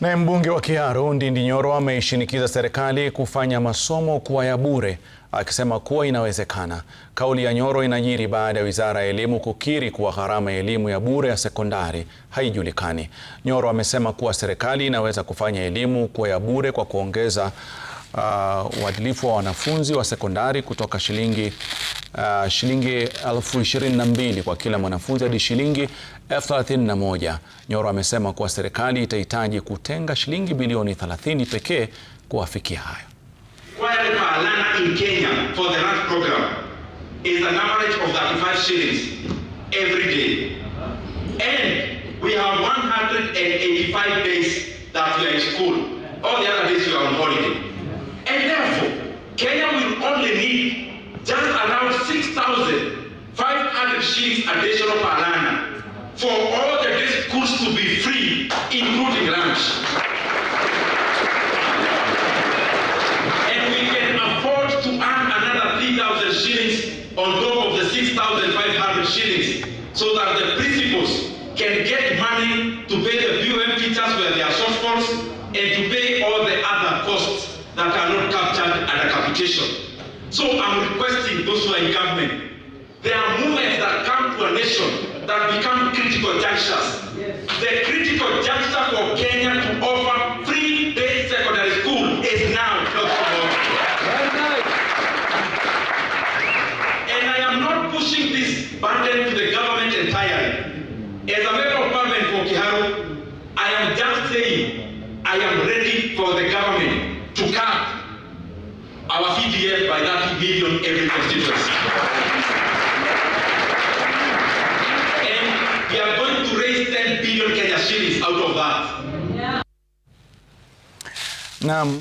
Naye mbunge wa Kiaru Ndindi Nyoro ameishinikiza serikali kufanya masomo kuwa ya bure, akisema kuwa inawezekana. Kauli ya Nyoro inajiri baada ya Wizara ya Elimu kukiri kuwa gharama ya elimu ya bure ya sekondari haijulikani. Nyoro amesema kuwa serikali inaweza kufanya elimu kuwa ya bure kwa kuongeza uadilifu wa wanafunzi wa sekondari kutoka shilingi 22,000 kwa kila mwanafunzi hadi shilingi 31,000. Nyoro amesema kuwa serikali itahitaji kutenga shilingi bilioni 30 pekee kuwafikia hayo. Required per learner in Kenya for the RAT program is an average of 35 shillings every day. And we have 185 days that we are in school. All the other days we are on holiday. And therefore, Kenya will only need just around 6,500 shillings additional per learner for all the day schools to be free, including lunch. And we can afford to earn another 3,000 shillings on top of the 6,500 shillings so that the principals can get money to pay the BUM teachers where there are shortfalls and to pay all the other costs that are not captured under capitation. So I'm requesting those who are in government, there are movements that come to a nation that become critical junctures. Yes. The critical juncture for Kenya to offer free day secondary school is now, not tomorrow. And I am not pushing this burden to the government entirely. As a member of parliament for Kiaru, I am just saying I am ready for the government to cut our CDF by 30 billion every constituency. And we are going to raise 10 billion Kenya shillings out of that. Yeah.